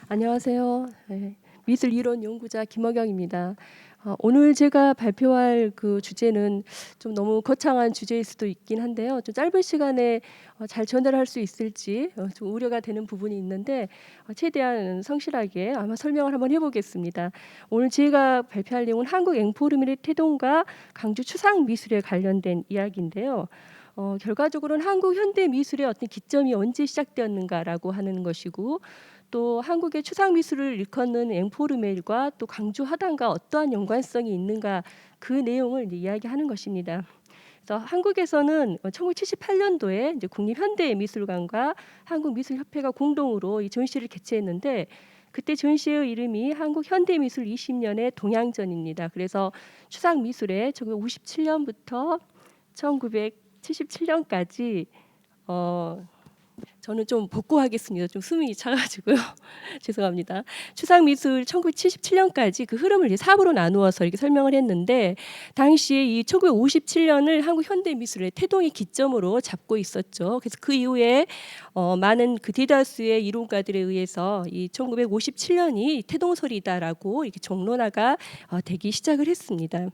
안녕하세요. 네, 미술 이론 연구자 김어경입니다. 오늘 제가 발표할 그 주제는 좀 너무 거창한 주제일 수도 있긴 한데요. 좀 짧은 시간에 잘 전달할 수 있을지 좀 우려가 되는 부분이 있는데 최대한 성실하게 아마 설명을 한번 해보겠습니다. 오늘 제가 발표할 내용은 한국 앵포르미의 태동과 강주 추상 미술에 관련된 이야기인데요. 결과적으로는 한국 현대 미술의 어떤 기점이 언제 시작되었는가라고 하는 것이고, 또 한국의 추상 미술을 일컫는 앵포르멜과 또 강주 화단과 어떠한 연관성이 있는가, 그 내용을 이제 이야기하는 것입니다. 그래서 한국에서는 1978년도에 이제 국립현대미술관과 한국미술협회가 공동으로 이 전시를 개최했는데, 그때 전시의 이름이 한국현대미술 20년의 동양전입니다. 그래서 추상 미술에 1957년부터 1977년까지 저는 좀 복구하겠습니다. 좀 숨이 차가지고요. 죄송합니다. 추상미술 1977년까지 그 흐름을 이제 4부로 나누어서 이렇게 설명을 했는데, 당시에 이 1957년을 한국 현대미술의 태동의 기점으로 잡고 있었죠. 그래서 그 이후에 많은 그 대다수의 이론가들에 의해서 이 1957년이 태동설이다라고 이렇게 정론화가 되기 시작을 했습니다.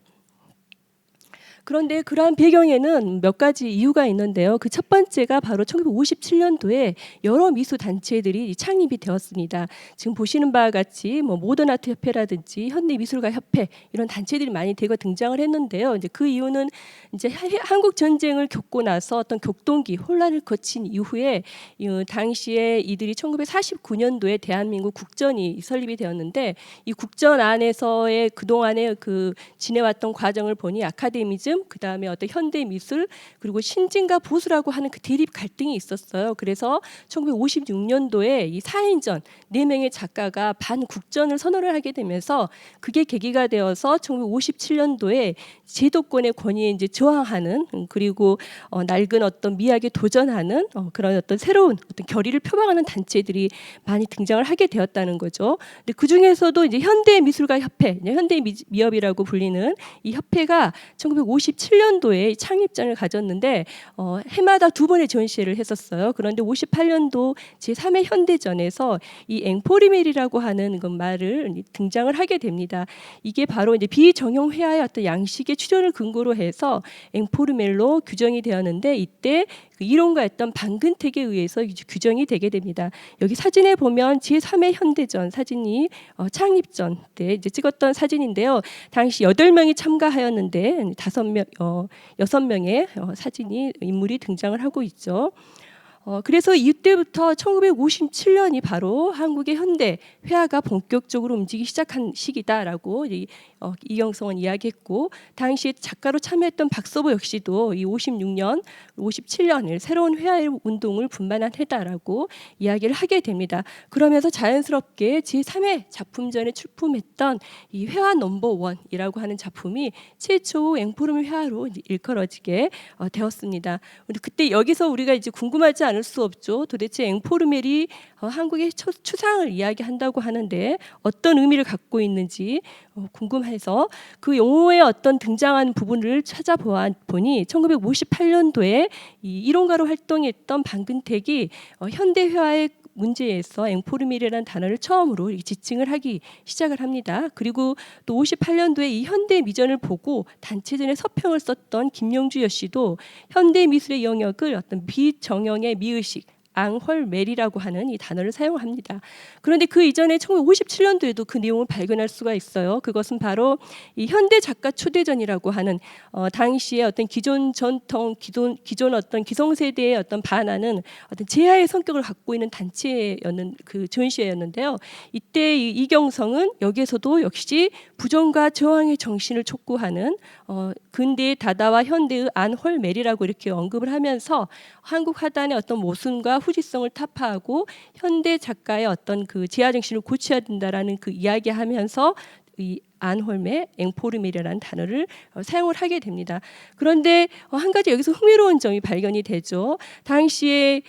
그런데 그러한 배경에는 몇 가지 이유가 있는데요. 그 첫 번째가 바로 1957년도에 여러 미술 단체들이 창립이 되었습니다. 지금 보시는 바와 같이 뭐 모던 아트 협회라든지 현대 미술가 협회, 이런 단체들이 많이 대거 등장을 했는데요. 이제 그 이유는 이제 한국 전쟁을 겪고 나서 어떤 격동기 혼란을 거친 이후에 당시에 이들이 1949년도에 대한민국 국전이 설립이 되었는데, 이 국전 안에서의 그동안의 그 지내왔던 과정을 보니 아카데미즘, 그다음에 어떤 현대 미술, 그리고 신진과 보수라고 하는 그 대립 갈등이 있었어요. 그래서 1956년도에 이 4인전 4명의 작가가 반국전을 선언을 하게 되면서, 그게 계기가 되어서 1957년도에 제도권의 권위에 이제 저항하는, 그리고 낡은 어떤 미학에 도전하는 그런 어떤 새로운 어떤 결의를 표방하는 단체들이 많이 등장을 하게 되었다는 거죠. 근데 그 중에서도 이제 현대미술가 협회, 현대미협이라고 불리는 이 협회가 1957년도에 창립전을 가졌는데 해마다 2번의 전시회를 했었어요. 그런데 58년도 제3회 현대전에서 이 앵포르멜이라고 하는 그 말을 등장을 하게 됩니다. 이게 바로 이제 비정형 회화의 어떤 양식의 출현을 근거로 해서 앵포르멜로 규정이 되었는데, 이때 그 이론가였던 방근택에 의해서 규정이 되게 됩니다. 여기 사진에 보면 제3회 현대전 사진이 창립전 때 이제 찍었던 사진인데요. 당시 8명이 참가하였는데 6명의 사진이 인물이 등장을 하고 있죠. 그래서 이때부터 1957년이 바로 한국의 현대 회화가 본격적으로 움직이기 시작한 시기다라고 이경성은 이야기했고, 당시 작가로 참여했던 박서보 역시도 이 56년, 57년을 새로운 회화 운동을 분반한 해다라고 이야기를 하게 됩니다. 그러면서 자연스럽게 제3회 작품전에 출품했던 이 회화 넘버 원이라고 하는 작품이 최초 앵포르멜 회화로 일컬어지게 되었습니다. 그때 여기서 우리가 이제 궁금하지 않을 수 없죠. 도대체 앵포르멜이 한국의 추상을 이야기한다고 하는데 어떤 의미를 갖고 있는지 궁금해서 그 용어의 어떤 등장한 부분을 찾아보니 1958년도에 이 이론가로 활동했던 방근택이 현대회화의 문제에서 앵포르멜이라는 단어를 처음으로 지칭을 하기 시작을 합니다. 그리고 또 58년도에 이 현대 미전을 보고 단체전에 서평을 썼던 김영주 여씨도 현대 미술의 영역을 어떤 비정형의 미의식, 앙헐멜이라고 하는 이 단어를 사용합니다. 그런데 그 이전에 1957년도에도 그 내용을 발견할 수가 있어요. 그것은 바로 이 현대 작가 초대전이라고 하는 당시에 어떤 기존 전통, 기존 어떤 기성세대의 어떤 반하는 어떤 제하의 성격을 갖고 있는 단체였는 그 전시회였는데요. 이때 이경성은 여기에서도 역시 부정과 저항의 정신을 촉구하는 근대의 다다와 현대의 안헐멜이라고 이렇게 언급을 하면서 한국 화단의 어떤 모순과 후지성을 타파하고 현대 작가의 어떤 그 제하 정신을 고쳐야 된다라는 그 이야기하면서 이 안홀멜, 앵포르멜이라는 단어를 사용을 하게 됩니다. 그런데 한 가지 여기서 흥미로운 점이 발견이 되죠. 당시에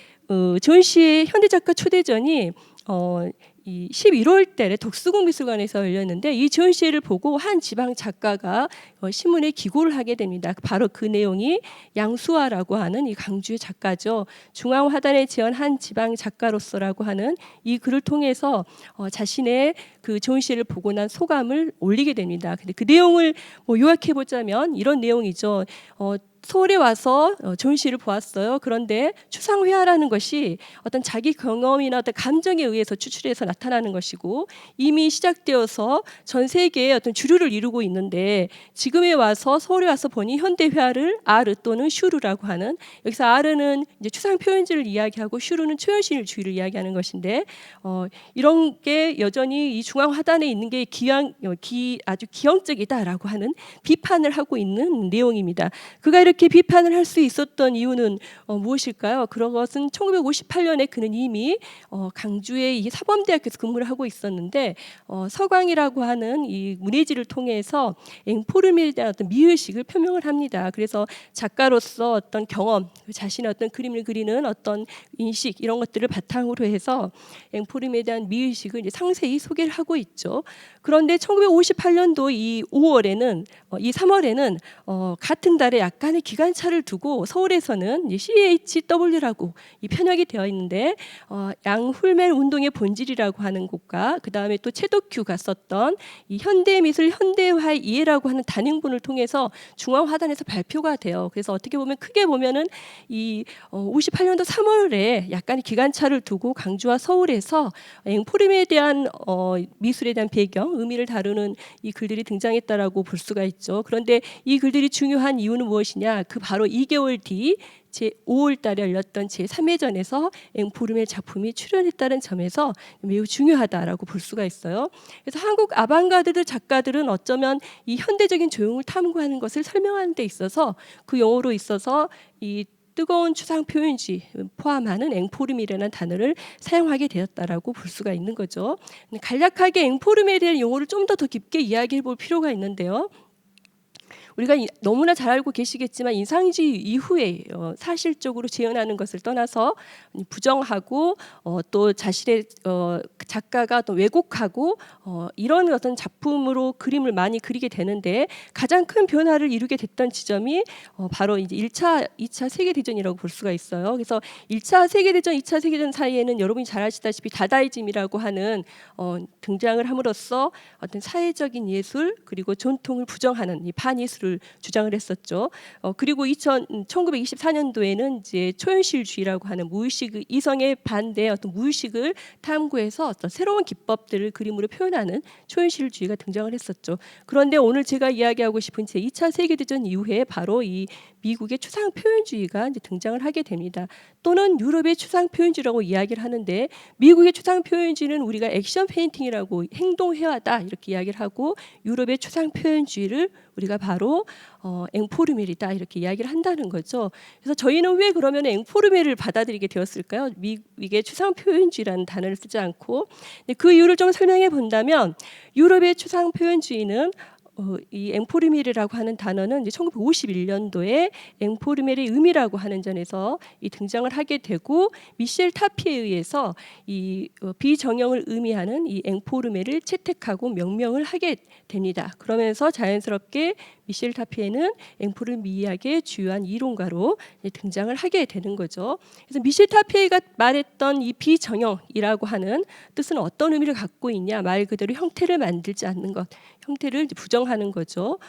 전시의 현대 작가 초대전이 이 11월 달에 덕수궁미술관에서 열렸는데 이 전시회를 보고 한 지방 작가가 신문에 기고를 하게 됩니다. 바로 그 내용이 양수아라고 하는 이 강주의 작가죠. 중앙화단에 지은 한 지방 작가로서라고 하는 이 글을 통해서 자신의 그 전시회를 보고 난 소감을 올리게 됩니다. 근데 그 내용을 요약해 보자면 이런 내용이죠. 서울에 와서 전시를 보았어요. 그런데 추상회화라는 것이 어떤 자기 경험이나 어떤 감정에 의해서 추출해서 나타나는 것이고 이미 시작되어서 전 세계에 어떤 주류를 이루고 있는데 지금에 와서 서울에 와서 보니 현대회화를 아르 또는 슈르라고 하는, 여기서 아르는 이제 추상 표현주의를 이야기하고 슈르는 초현실주의를 이야기하는 것인데 이런 게 여전히 이 중앙 화단에 있는 게 아주 기형적이다라고 하는 비판을 하고 있는 내용입니다. 그가 이렇게 비판을 할 수 있었던 이유는 무엇일까요? 그런 것은 1958년에 그는 이미 강주의 이 사범대학교에서 근무를 하고 있었는데 서광이라고 하는 이 문예지를 통해서 앵포름에 대한 어떤 미의식을 표명을 합니다. 그래서 작가로서 어떤 경험, 자신의 어떤 그림을 그리는 어떤 인식 이런 것들을 바탕으로 해서 앵포름에 대한 미의식을 이제 상세히 소개를 하고 있죠. 그런데 1958년도 이 3월에는 같은 달에 약간의 기간차를 두고 서울에서는 CHW라고 이 편역이 되어 있는데 양훌맨 운동의 본질이라고 하는 곳과 그 다음에 또 최덕규가 썼던 이 현대미술 현대화의 이해라고 하는 단행본을 통해서 중앙화단에서 발표가 돼요. 그래서 어떻게 보면 크게 보면은 이 58년도 3월에 약간의 기간차를 두고 강주와 서울에서 앵포름에 대한 미술에 대한 배경, 의미를 다루는 이 글들이 등장했다라고 볼 수가 있죠. 그런데 이 글들이 중요한 이유는 무엇이냐? 그 바로 2개월 뒤 제5월 달에 열렸던 제3회전에서 앵포름의 작품이 출연했다는 점에서 매우 중요하다라고 볼 수가 있어요. 그래서 한국 아방가르드 작가들은 어쩌면 이 현대적인 조형을 탐구하는 것을 설명하는 데 있어서 그 용어로 있어서 이 뜨거운 추상 표현주의 포함하는 앵포름이라는 단어를 사용하게 되었다라고 볼 수가 있는 거죠. 간략하게 앵포름에 대한 용어를 좀 더 깊게 이야기해 볼 필요가 있는데요. 우리가 너무나 잘 알고 계시겠지만 인상주의 이후에 사실적으로 재현하는 것을 떠나서 부정하고 또 자신의 작가가 또 왜곡하고 이런 어떤 작품으로 그림을 많이 그리게 되는데 가장 큰 변화를 이루게 됐던 지점이 바로 이제 1차, 2차 세계대전이라고 볼 수가 있어요. 그래서 1차 세계대전, 2차 세계대전 사이에는 여러분이 잘 아시다시피 다다이즘이라고 하는 등장을 함으로써 어떤 사회적인 예술 그리고 전통을 부정하는 이 반예술을 주장을 했었죠. 그리고 1924년도에는 이제 초현실주의라고 하는 무의식 이성의 반대 어떤 무의식을 탐구해서 어떤 새로운 기법들을 그림으로 표현하는 초현실주의가 등장을 했었죠. 그런데 오늘 제가 이야기하고 싶은 제 2차 세계대전 이후에 바로 이 미국의 추상 표현주의가 이제 등장을 하게 됩니다. 또는 유럽의 추상 표현주의라고 이야기를 하는데 미국의 추상 표현주의는 우리가 액션 페인팅이라고 행동회화다 이렇게 이야기를 하고 유럽의 추상 표현주의를 우리가 바로 앵포르메리다 이렇게 이야기를 한다는 거죠. 그래서 저희는 왜 그러면 앵포르메를 받아들이게 되었을까요? 미국의 추상 표현주의라는 단어를 쓰지 않고. 그 이유를 좀 설명해 본다면 유럽의 추상 표현주의는 이 앵포르메르라고 하는 단어는 이제 1951년도에 앵포르메르의 의미라고 하는 전에서 이 등장을 하게 되고 미셸 타피에 의해서 이 비정형을 의미하는 이 앵포르메를 채택하고 명명을 하게 됩니다. 그러면서 자연스럽게 미셸 타피에는 앵포르미학의 주요한 이론가로 등장을 하게 되는 거죠. 그래서 미셸 타피에가 말했던 이 비정형이라고 하는 뜻은 어떤 의미를 갖고 있냐? 말 그대로 형태를 만들지 않는 것, 형태를 부정하는 거죠.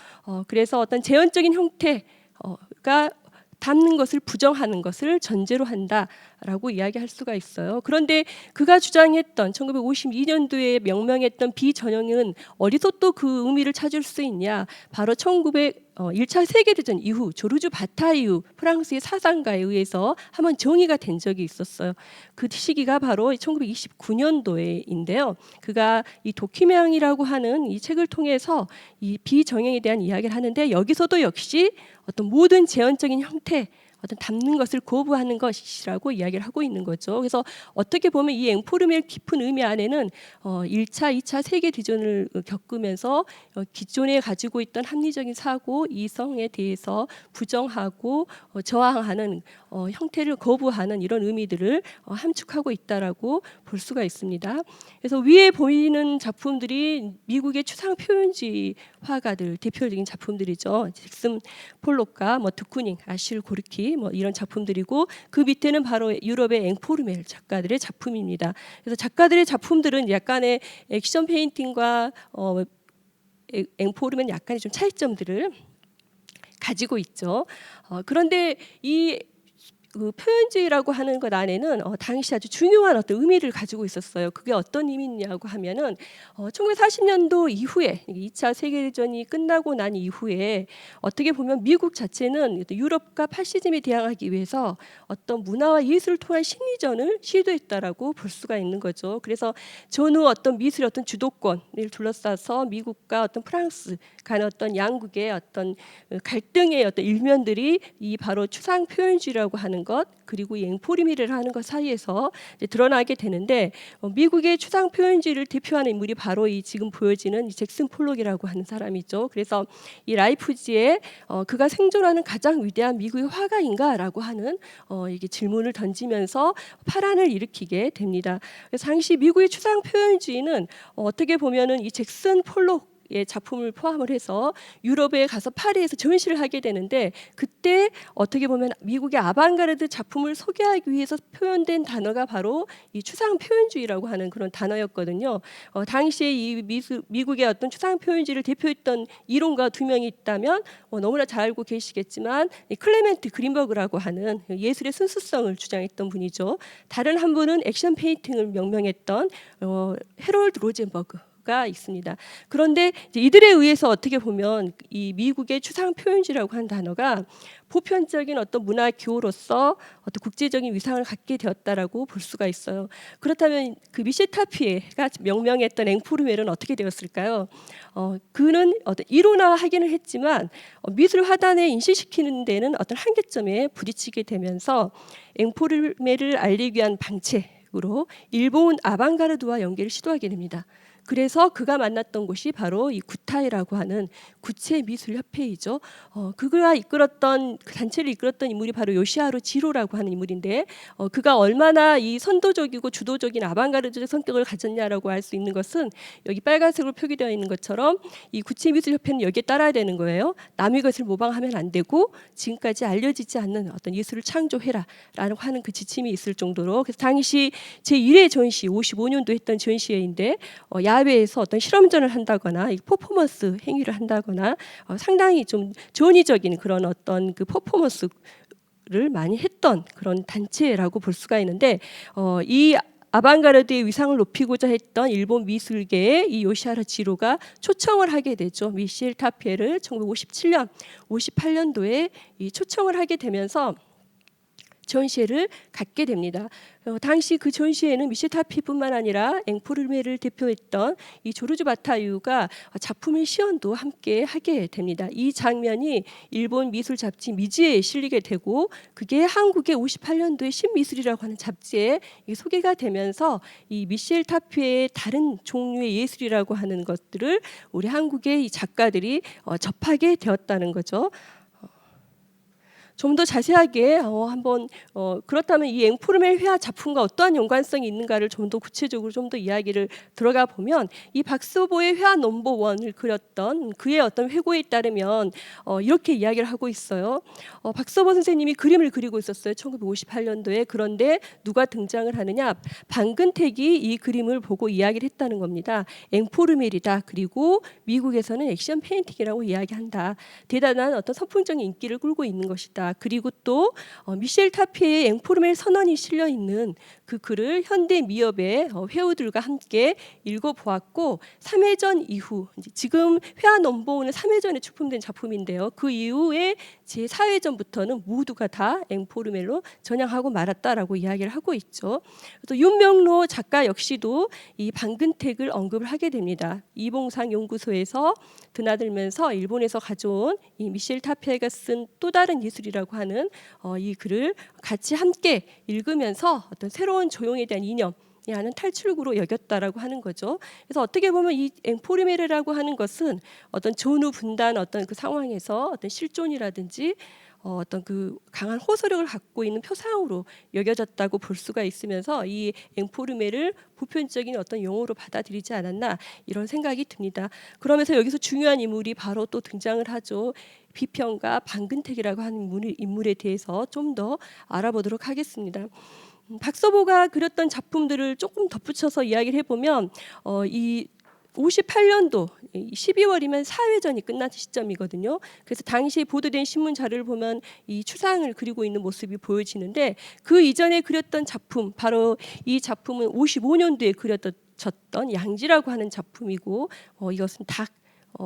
그래서 어떤 재현적인 형태가 담는 것을 부정하는 것을 전제로 한다라고 이야기할 수가 있어요. 그런데 그가 주장했던 1952년도에 명명했던 비전형은 어디서 또 그 의미를 찾을 수 있냐? 바로 1차 세계대전 이후 조르주 바타이유 프랑스의 사상가에 의해서 한번 정의가 된 적이 있었어요. 그 시기가 바로 1929년도인데요. 그가 이 도키명이라고 하는 이 책을 통해서 이 비정형에 대한 이야기를 하는데 여기서도 역시 어떤 모든 재현적인 형태 어떤 담는 것을 거부하는 것이라고 이야기를 하고 있는 거죠. 그래서 어떻게 보면 이 앵포르멜 깊은 의미 안에는 1차, 2차 세계 대전을 겪으면서 기존에 가지고 있던 합리적인 사고, 이성에 대해서 부정하고 저항하는 형태를 거부하는 이런 의미들을 함축하고 있다라고 볼 수가 있습니다. 그래서 위에 보이는 작품들이 미국의 추상 표현주의 화가들 대표적인 작품들이죠. 잭슨 폴록과 드쿠닝, 아실 고르키 이런 작품들이고, 그 밑에는 바로 유럽의 앵포르멜 작가들의 작품입니다. 그래서 작가들의 작품들은 약간의 액션 페인팅과 앵포르멜 약간의 좀 차이점들을 가지고 있죠. 그런데 이 표현주의라고 하는 것 안에는 당시 아주 중요한 어떤 의미를 가지고 있었어요. 그게 어떤 의미냐고 하면은 1940년도 이후에 2차 세계대전이 끝나고 난 이후에 어떻게 보면 미국 자체는 유럽과 파시즘에 대항하기 위해서 어떤 문화와 예술을 통한 심리전을 시도했다라고 볼 수가 있는 거죠. 그래서 전후 어떤 미술의 어떤 주도권을 둘러싸서 미국과 어떤 프랑스 간의 어떤 양국의 어떤 갈등의 어떤 일면들이 이 바로 추상 표현주의라고 하는 것, 그리고 이 앵포르멜이라고 하는 것 사이에서 이제 드러나게 되는데, 미국의 추상 표현주의를 대표하는 인물이 바로 이 지금 보여지는 이 잭슨 폴록이라고 하는 사람이죠. 그래서 이 라이프지에 그가 생존하는 가장 위대한 미국의 화가인가라고 하는 이게 질문을 던지면서 파란을 일으키게 됩니다. 그래서 당시 미국의 추상 표현주의는 어떻게 보면은 이 잭슨 폴록 의 작품을 포함을 해서 유럽에 가서 파리에서 전시를 하게 되는데, 그때 어떻게 보면 미국의 아방가르드 작품을 소개하기 위해서 표현된 단어가 바로 이 추상 표현주의라고 하는 그런 단어였거든요. 당시에 이 미국의 어떤 추상 표현주의를 대표했던 이론가 두 명이 있다면 너무나 잘 알고 계시겠지만 클레멘트 그린버그라고 하는 예술의 순수성을 주장했던 분이죠. 다른 한 분은 액션 페인팅을 명명했던 헤롤드 로젠버그 가 있습니다. 그런데 이들에 의해서 어떻게 보면 이 미국의 추상 표현주의라고 하는 단어가 보편적인 어떤 문화 기호로서 어떤 국제적인 위상을 갖게 되었다라고 볼 수가 있어요. 그렇다면 그 미셸 타피에가 명명했던 앵포르멜은 어떻게 되었을까요? 그는 어떤 이론화하기는 했지만 미술 화단에 인식시키는 데는 어떤 한계점에 부딪히게 되면서 앵포르멜을 알리기 위한 방책으로 일본 아방가르드와 연계를 시도하게 됩니다. 그래서 그가 만났던 곳이 바로 이 구타이라고 하는 구체미술협회이죠. 그가 이끌었던 그 단체를 이끌었던 인물이 바로 요시하루 지로라고 하는 인물인데, 그가 얼마나 이 선도적이고 주도적인 아방가르드적 성격을 가졌냐라고 알 수 있는 것은 여기 빨간색으로 표기되어 있는 것처럼 이 구체미술협회는 여기에 따라야 되는 거예요. 남의 것을 모방하면 안 되고 지금까지 알려지지 않는 어떤 예술을 창조해라라고 하는 그 지침이 있을 정도로, 그래서 당시 제1회 전시 55년도 했던 전시회인데 야외에서 어떤 실험전을 한다거나 퍼포먼스 행위를 한다거나 상당히 좀 전위적인 그런 어떤 그 퍼포먼스를 많이 했던 그런 단체라고 볼 수가 있는데, 이 아방가르드의 위상을 높이고자 했던 일본 미술계의 이 요시하루 지로가 초청을 하게 되죠. 미셸 타피에를 1957년, 58년도에 이 초청을 하게 되면서 전시회를 갖게 됩니다. 당시 그 전시회는 미셸 타피뿐만 아니라 앵포르멜을 대표했던 이 조르주 바타유가 작품의 시연도 함께 하게 됩니다. 이 장면이 일본 미술 잡지 미지에 실리게 되고, 그게 한국의 58년도에 신미술이라고 하는 잡지에 소개가 되면서 이 미셸 타피의 다른 종류의 예술이라고 하는 것들을 우리 한국의 이 작가들이 접하게 되었다는 거죠. 좀 더 자세하게 한번 그렇다면 이 앵포르멜 회화 작품과 어떠한 연관성이 있는가를 좀 더 구체적으로 좀 더 이야기를 들어가 보면, 이 박서보의 회화 넘버 원을 그렸던 그의 어떤 회고에 따르면 이렇게 이야기를 하고 있어요. 박서보 선생님이 그림을 그리고 있었어요. 1958년도에. 그런데 누가 등장을 하느냐? 방근택이 이 그림을 보고 이야기를 했다는 겁니다. 앵포르멜이다. 그리고 미국에서는 액션 페인팅이라고 이야기한다. 대단한 어떤 선풍적인 인기를 끌고 있는 것이다. 그리고 또 미셸 타피의 앵포르멜 선언이 실려 있는 그 글을 현대 미협의 회우들과 함께 읽어보았고, 3회전 이후, 지금 회화 넘버원은 3회전에 출품된 작품인데요. 그 이후에 제4회전부터는 모두가 다 앵포르멜로 전향하고 말았다라고 이야기를 하고 있죠. 또 윤명로 작가 역시도 이 방근택을 언급을 하게 됩니다. 이봉상 연구소에서 드나들면서 일본에서 가져온 이 미셸 타피에가 쓴 또 다른 예술이 이물이라고 하는 이 글을 같이 함께 읽으면서 어떤 새로운 조용에 대한 이념 하는 탈출구로 여겼다라고 하는 거죠. 그래서 어떻게 보면 이 앵포르메레라고 하는 것은 어떤 전후 분단 어떤 그 상황에서 어떤 실존이라든지 어떤 그 강한 호소력을 갖고 있는 표상으로 여겨졌다고 볼 수가 있으면서 이 앵포르메를 보편적인 어떤 용어로 받아들이지 않았나 이런 생각이 듭니다. 그러면서 여기서 중요한 인물이 바로 또 등장을 하죠. 비평가 방근택이라고 하는 인물에 대해서 좀 더 알아보도록 하겠습니다. 박서보가 그렸던 작품들을 조금 덧붙여서 이야기를 해보면 이 58년도 12월이면 사회전이 끝난 시점이거든요. 그래서 당시 보도된 신문 자료를 보면 이 추상을 그리고 있는 모습이 보여지는데 그 이전에 그렸던 작품 바로 이 작품은 55년도에 그려졌던 양지라고 하는 작품이고 이것은 닭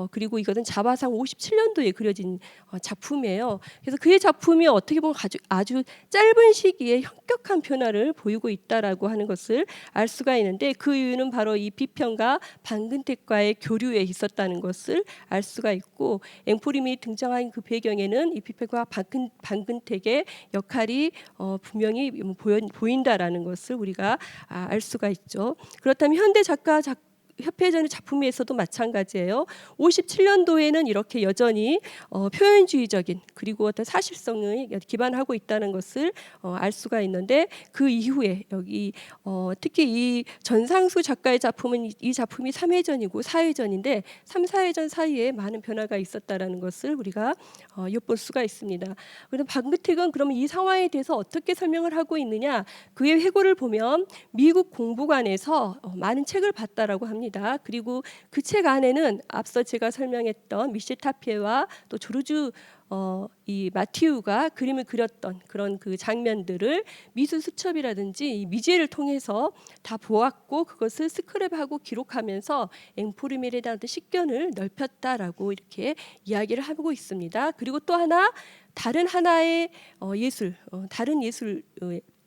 그리고 이것은 자바상 57년도에 그려진 작품이에요. 그래서 그의 작품이 어떻게 보면 아주 짧은 시기에 현격한 변화를 보이고 있다라고 하는 것을 알 수가 있는데 그 이유는 바로 이 비평가 방근택과의 교류에 있었다는 것을 알 수가 있고 앵포르메이 등장한 그 배경에는 이 비평가 방근택의 역할이 분명히 보인다라는 것을 우리가 알 수가 있죠. 그렇다면 현대 협회전의 작품에서도 마찬가지예요. 57년도에는 이렇게 여전히 표현주의적인 그리고 어떤 사실성을 기반하고 있다는 것을 알 수가 있는데 그 이후에 여기 특히 이 전상수 작가의 작품은 이 작품이 3회전이고 4회전인데 3, 4회전 사이에 많은 변화가 있었다라는 것을 우리가 엿볼 수가 있습니다. 그래서 방근택은 그러면 이 상황에 대해서 어떻게 설명을 하고 있느냐? 그의 회고를 보면 미국 공부관에서 많은 책을 봤다라고 합니다. 그리고 그 책 안에는 앞서 제가 설명했던 미셸 타피에와 또 조르주 이 마티우가 그림을 그렸던 그런 그 장면들을 미술 수첩이라든지 이 미지엘을 통해서 다 보았고 그것을 스크랩하고 기록하면서 앵포르메에 대한 식견을 넓혔다라고 이렇게 이야기를 하고 있습니다. 그리고 또 하나 다른 하나의 다른 예술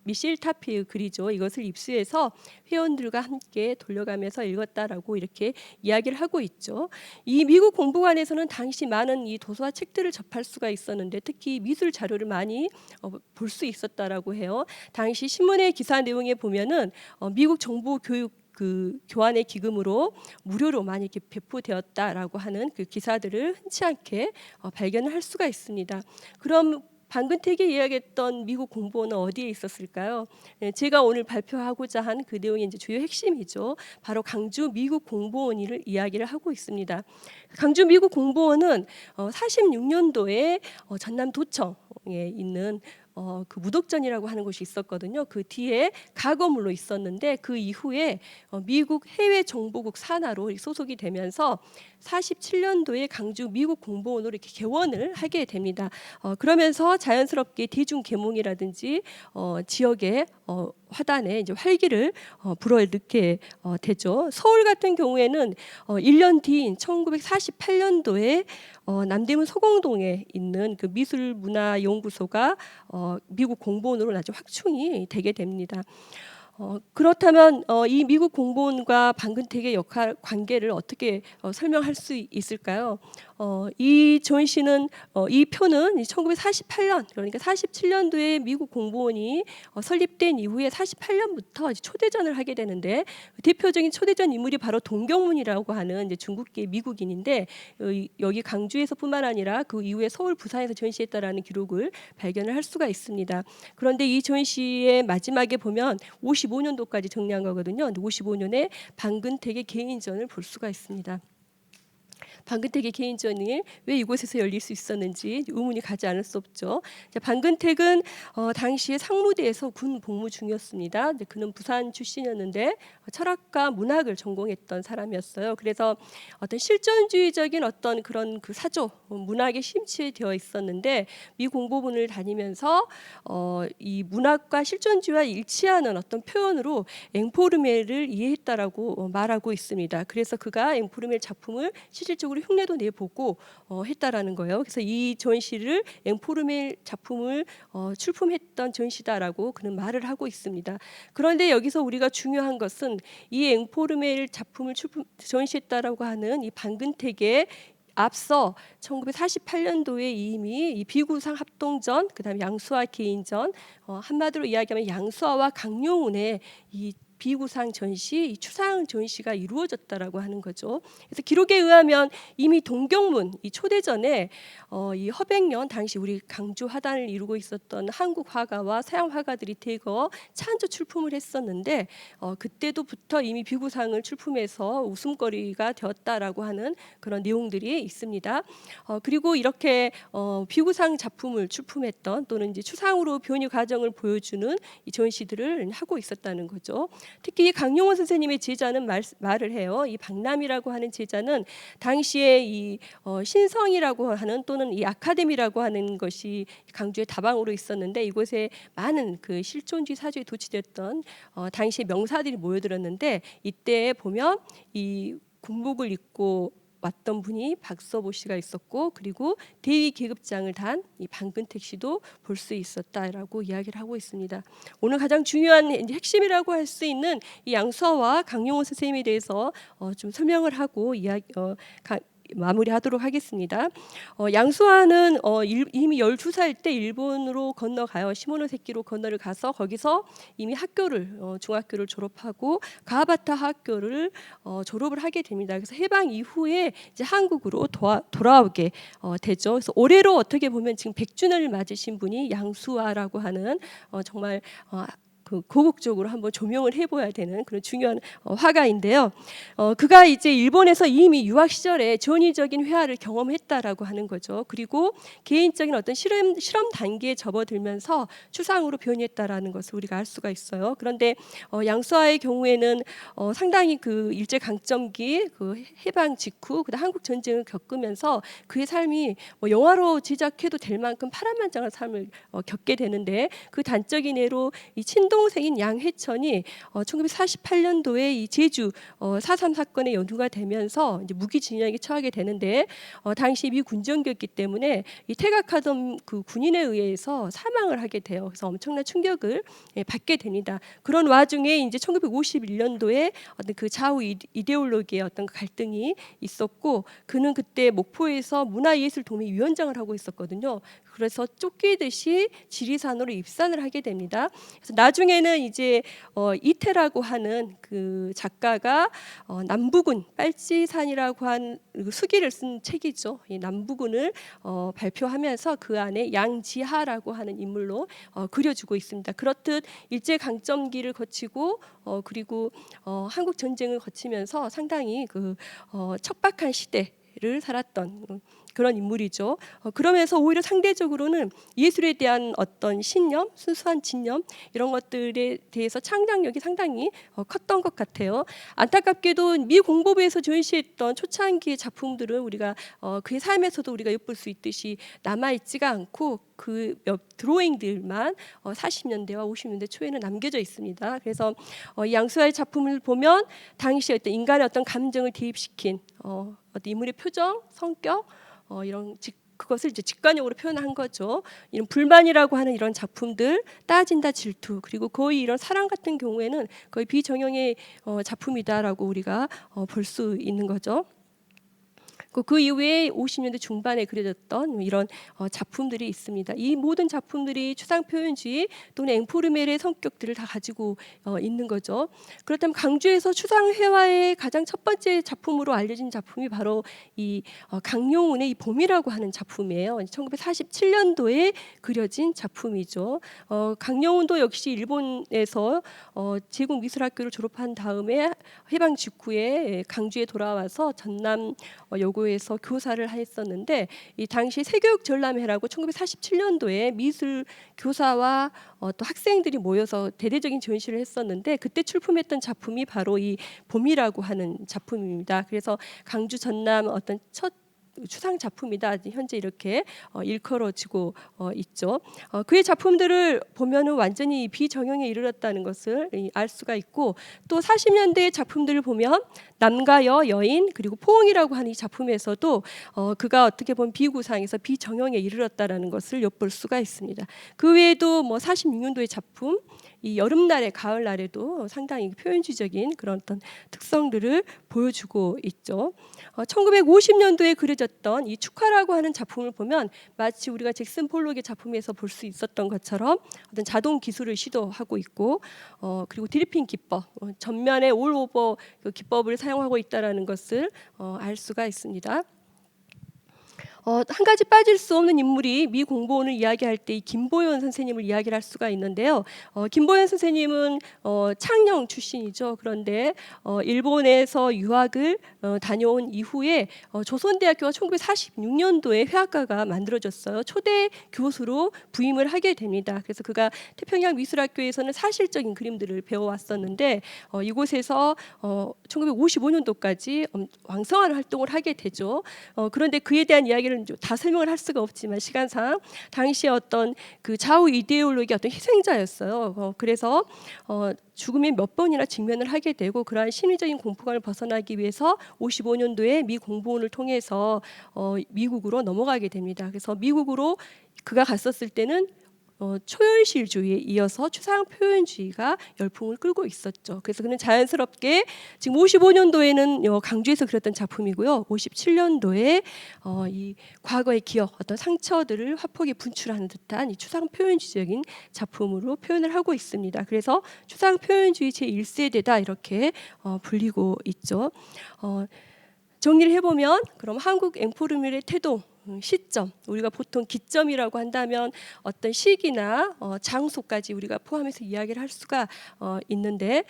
미셸 타피의 글이죠. 이것을 입수해서 회원들과 함께 돌려가면서 읽었다라고 이렇게 이야기를 하고 있죠. 이 미국 공부관에서는 당시 많은 이 도서와 책들을 접할 수가 있었는데 특히 미술 자료를 많이 볼 수 있었다라고 해요. 당시 신문의 기사 내용에 보면은 미국 정부 교육 그 교환의 기금으로 무료로 많이 이렇게 배포되었다라고 하는 그 기사들을 흔치 않게 발견을 할 수가 있습니다. 그럼 방근택이 이야기했던 미국 공보원은 어디에 있었을까요? 제가 오늘 발표하고자 한 그 내용이 이제 주요 핵심이죠. 바로 강주 미국 공보원을 이야기를 하고 있습니다. 강주 미국 공보원은 46년도에 전남 도청에 있는 그 무덕전이라고 하는 곳이 있었거든요. 그 뒤에 가거물로 있었는데 그 이후에 미국 해외 정보국 산하로 소속이 되면서 47년도에 강주 미국 공보원으로 이렇게 개원을 하게 됩니다. 그러면서 자연스럽게 대중 계몽이라든지 지역의 화단에 이제 활기를 불어넣게 되죠. 서울 같은 경우에는 1년 뒤인 1948년도에 남대문 소공동에 있는 그 미술문화연구소가 미국 공보원으로 나중에 확충이 되게 됩니다. 그렇다면 이 미국 공보원과 방근택의 역할 관계를 어떻게 설명할 수 있을까요? 이 존 씨는 이 표는 1948년 그러니까 47년도에 미국 공보원이 설립된 이후에 48년부터 초대전을 하게 되는데 대표적인 초대전 인물이 바로 동경문이라고 하는 이제 중국계 미국인인데 여기 강주에서뿐만 아니라 그 이후에 서울, 부산에서 전시했다라는 기록을 발견을 할 수가 있습니다. 그런데 이 존 씨의 마지막에 보면 55년도까지 정리한 거거든요. 55년에 방근택의 개인전을 볼 수가 있습니다. 방근택의 개인전이 왜 이곳에서 열릴 수 있었는지 의문이 가지 않을 수 없죠. 방근택은 당시에 상무대에서 군 복무 중이었습니다. 그는 부산 출신이었는데 철학과 문학을 전공했던 사람이었어요. 그래서 어떤 실존주의적인 어떤 그런 그 사조 문학에 심취되어 있었는데 미 공보원을 다니면서 이 문학과 실존주의와 일치하는 어떤 표현으로 앵포르메를 이해했다라고 말하고 있습니다. 그래서 그가 앵포르메 작품을 실질적으로 흉내도 내보고 했다라는 거예요. 그래서 이 존 씨를 앵포르메 작품을 출품했던 존 씨다라고 그는 말을 하고 있습니다. 그런데 여기서 우리가 중요한 것은 이 앵포르메 작품을 존시했다라고 하는 이 방근택의 앞서 1948년도에 이미 이 비구상 합동전, 그다음에 양수화 개인전, 한마디로 이야기하면 양수화와 강용운의 이 비구상 전시, 이 추상 전시가 이루어졌다라고 하는 거죠. 그래서 기록에 의하면 이미 동경문 이 초대전에 이 허백년 당시 우리 강주 화단을 이루고 있었던 한국 화가와 서양 화가들이 대거 찬조 출품을 했었는데 그때도부터 이미 비구상을 출품해서 웃음거리가 되었다라고 하는 그런 내용들이 있습니다. 그리고 이렇게 비구상 작품을 출품했던 또는 이제 추상으로 변이 과정을 보여주는 이 전시들을 하고 있었다는 거죠. 특히 강용원 선생님의 제자는 말을 해요. 이 박남이라고 하는 제자는 당시에 이 신성이라고 하는 또는 이 아카데미라고 하는 것이 강주의 다방으로 있었는데 이곳에 많은 그 실존주의 사주에 도취됐던 당시의 명사들이 모여들었는데 이때 보면 이 군복을 입고 왔던 분이 박서보 씨가 있었고 그리고 대위 계급장을 단 이 방근택 씨도 볼 수 있었다라고 이야기를 하고 있습니다. 오늘 가장 중요한 핵심이라고 할 수 있는 이 양수화와 강용원 선생님에 대해서 좀 설명을 하고 마무리하도록 하겠습니다. 양수화는 이미 12살 때 일본으로 건너가요. 시모노세키로 건너를 가서 거기서 이미 중학교를 졸업하고 가하바타 학교를 졸업을 하게 됩니다. 그래서 해방 이후에 이제 한국으로 돌아오게 되죠. 그래서 올해로 어떻게 보면 지금 100주년을 맞으신 분이 양수화라고 하는 정말 고국적으로 한번 조명을 해봐야 되는 그런 중요한 화가인데요. 그가 이제 일본에서 이미 유학 시절에 전위적인 회화를 경험했다라고 하는 거죠. 그리고 개인적인 어떤 실험 단계에 접어들면서 추상으로 변했다라는 것을 우리가 알 수가 있어요. 그런데 양수화의 경우에는 상당히 그 일제 강점기, 그 해방 직후, 그다음 한국 전쟁을 겪으면서 그의 삶이 영화로 제작해도 될 만큼 파란만장한 삶을 겪게 되는데 그 단적인 예로 이 친동생인 양해천이 1948년도에 이 제주 4.3 사건에 연루가 되면서 이제 무기징역에 처하게 되는데 당시 미 군정기였기 때문에 이 퇴각하던 그 군인에 의해서 사망을 하게 돼요. 그래서 엄청난 충격을 받게 됩니다. 그런 와중에 이제 1951년도에 어떤 그 좌우 이데올로기의 어떤 갈등이 있었고 그는 그때 목포에서 문화예술도매위원장을 하고 있었거든요. 그래서 쫓기듯이 지리산으로 입산을 하게 됩니다. 그래서 나중에는 이제 이태라고 하는 그 작가가 남부군 빨치산이라고 한 수기를 쓴 책이죠. 이 남부군을 발표하면서 그 안에 양지하라고 하는 인물로 그려주고 있습니다. 그렇듯 일제 강점기를 거치고 그리고 한국 전쟁을 거치면서 상당히 그 척박한 시대를 살았던 그런 인물이죠. 그러면서 오히려 상대적으로는 예술에 대한 어떤 신념, 순수한 진념 이런 것들에 대해서 창작력이 상당히 컸던 것 같아요. 안타깝게도 미 공보부에서 전시했던 초창기의 작품들은 우리가 그의 삶에서도 우리가 엿볼 수 있듯이 남아있지가 않고 그 드로잉들만 40년대와 50년대 초에는 남겨져 있습니다. 그래서 이 양수화의 작품을 보면 당시 어떤 인간의 어떤 감정을 대입시킨 어떤 인물의 표정, 성격 이런 그것을 이제 직관적으로 표현한 거죠. 이런 불만이라고 하는 이런 작품들, 따진다 질투, 그리고 거의 이런 사랑 같은 경우에는 거의 비정형의 작품이다라고 우리가 볼 수 있는 거죠. 그 이후에 50년대 중반에 그려졌던 이런 작품들이 있습니다. 이 모든 작품들이 추상 표현주의 또는 앵포르멜의 성격들을 다 가지고 있는 거죠. 그렇다면 강주에서 추상 회화의 가장 첫 번째 작품으로 알려진 작품이 바로 이 강용운의 이 봄이라고 하는 작품이에요. 1947년도에 그려진 작품이죠. 강용운도 역시 일본에서 제국미술학교를 졸업한 다음에 해방 직후에 강주에 돌아와서 전남 여고에서 교사를 했었는데 이 당시 세교육 전람회라고 1947년도에 미술 교사와 또 학생들이 모여서 대대적인 전시를 했었는데 그때 출품했던 작품이 바로 이 봄이라고 하는 작품입니다. 그래서 강주 전남 어떤 첫 추상 작품이다. 현재 이렇게 일컬어지고 있죠. 그의 작품들을 보면은 완전히 비정형에 이르렀다는 것을 알 수가 있고 또 40년대의 작품들을 보면 남과 여인 그리고 포옹이라고 하는 이 작품에서도 그가 어떻게 보면 비구상에서 비정형에 이르렀다라는 것을 엿볼 수가 있습니다. 그 외에도 뭐 46년도의 작품 이 여름날에 가을날에도 상당히 표현주의적인 그런 어떤 특성들을 보여주고 있죠. 1950년도에 그려졌던 이 축화라고 하는 작품을 보면 마치 우리가 잭슨 폴록의 작품에서 볼 수 있었던 것처럼 어떤 자동 기술을 시도하고 있고 그리고 드리핑 기법, 전면에 올 오버 그 기법을 사용하고 있다라는 것을 알 수가 있습니다. 한 가지 빠질 수 없는 인물이 미 공보원을 이야기할 때 이 김보연 선생님을 이야기를 할 수가 있는데요. 김보연 선생님은 창녕 출신이죠. 그런데 일본에서 유학을 다녀온 이후에 조선대학교가 1946년도에 회화과가 만들어졌어요. 초대 교수로 부임을 하게 됩니다. 그래서 그가 태평양 미술학교에서는 사실적인 그림들을 배워왔었는데 이곳에서 1955년도까지 왕성한 활동을 하게 되죠. 그런데 그에 대한 이야기를 다 설명을 할 수가 없지만 시간상 당시에 어떤 그 좌우 이데올로기의 어떤 희생자였어요. 그래서 죽음에 몇 번이나 직면을 하게 되고 그러한 심리적인 공포감을 벗어나기 위해서 55년도에 미 공보원을 통해서 미국으로 넘어가게 됩니다. 그래서 미국으로 그가 갔었을 때는 초현실주의에 이어서 추상 표현주의가 열풍을 끌고 있었죠. 그래서 그는 자연스럽게 지금 55년도에는 강주에서 그렸던 작품이고요. 57년도에 이 과거의 기억, 어떤 상처들을 화폭에 분출하는 듯한 이 추상 표현주의적인 작품으로 표현을 하고 있습니다. 그래서 추상 표현주의 제1세대다 이렇게 불리고 있죠. 정리를 해보면 그럼 한국 앵포르멜의 태동 시점, 우리가 보통 기점이라고 한다면 어떤 시기나 장소까지 우리가 포함해서 이야기를 할 수가 있는데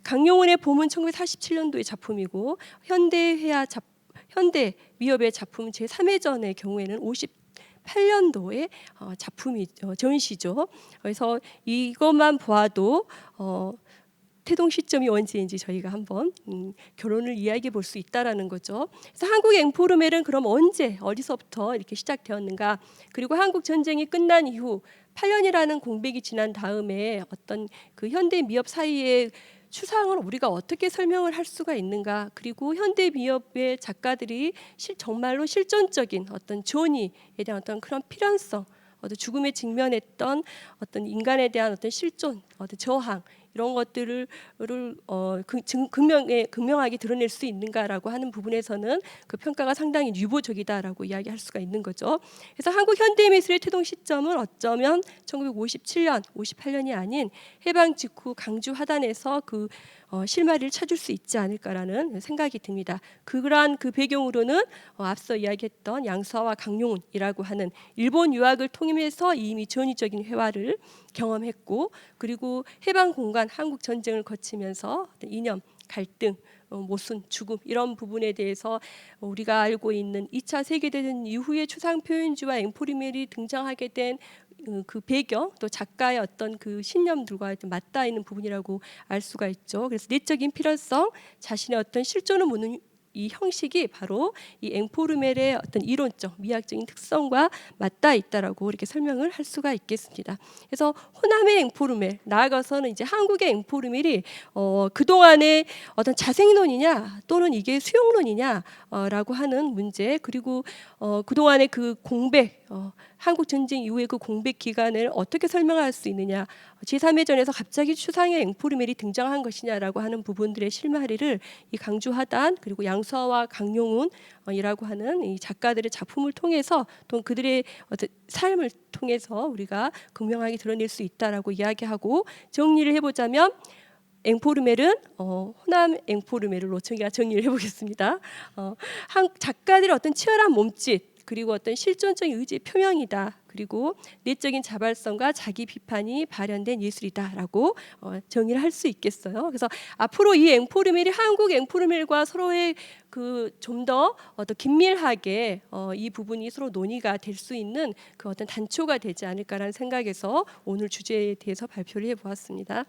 강용훈의 봄은 1947년도의 작품이고 현대 미협의 작품 제3회전의 경우에는 58년도의 작품이 전시죠. 그래서 이것만 보아도 태동 시점이 언제인지 저희가 한번 결론을 이야기해 볼 수 있다라는 거죠. 그래서 한국 앵포르멜은 그럼 언제 어디서부터 이렇게 시작되었는가? 그리고 한국 전쟁이 끝난 이후 8년이라는 공백이 지난 다음에 어떤 그 현대 미협 사이의 추상을 우리가 어떻게 설명을 할 수가 있는가? 그리고 현대 미협의 작가들이 정말로 실존적인 어떤 존의에 대한 어떤 그런 필연성, 어떤 죽음에 직면했던 어떤 인간에 대한 어떤 실존, 어떤 저항 이런 것들을 극명하게 드러낼 수 있는가라고 하는 부분에서는 그 평가가 상당히 유보적이다라고 이야기할 수가 있는 거죠. 그래서 한국 현대 미술의 태동 시점은 어쩌면 1957년, 58년이 아닌 해방 직후 강주 화단에서 그 실마리를 찾을 수 있지 않을까라는 생각이 듭니다. 그러한 그 배경으로는 앞서 이야기했던 양서와 강용훈이라고 하는 일본 유학을 통해서 이미 전위적인 회화를 경험했고 그리고 해방 공간 한국 전쟁을 거치면서 이념, 갈등, 모순, 죽음 이런 부분에 대해서 우리가 알고 있는 2차 세계대전 이후의 추상 표현주와 앵포르멜이 등장하게 된 그 배경 또 작가의 어떤 그 신념들과 맞닿아 있는 부분이라고 알 수가 있죠. 그래서 내적인 필연성, 자신의 어떤 실존을 묻는 이 형식이 바로 이 앵포르멜의 어떤 이론적 미학적인 특성과 맞닿아 있다라고 이렇게 설명을 할 수가 있겠습니다. 그래서 호남의 앵포르멜 나아가서는 이제 한국의 앵포르멜이 그 동안의 어떤 자생론이냐 또는 이게 수용론이냐라고 하는 문제 그리고 그 동안의 그 공백 한국 전쟁 이후의 그 공백 기간을 어떻게 설명할 수 있느냐 제3회전에서 갑자기 추상의 앵포르멜이 등장한 것이냐라고 하는 부분들의 실마리를 이 강주 하단 그리고 양서와 강용훈이라고 하는 이 작가들의 작품을 통해서 또 그들의 어떤 삶을 통해서 우리가 극명하게 드러낼 수 있다라고 이야기하고 정리를 해보자면 앵포르멜은 호남 앵포르멜로 저희가 정리를 해보겠습니다. 작가들의 어떤 치열한 몸짓 그리고 어떤 실존적인 의지의 표명이다. 그리고 내적인 자발성과 자기 비판이 발현된 예술이다라고 정의를 할 수 있겠어요. 그래서 앞으로 이 앵포르멜이 한국 앵포르멜과 서로의 그 좀 더 긴밀하게 이 부분이 서로 논의가 될 수 있는 그 어떤 단초가 되지 않을까라는 생각에서 오늘 주제에 대해서 발표를 해보았습니다.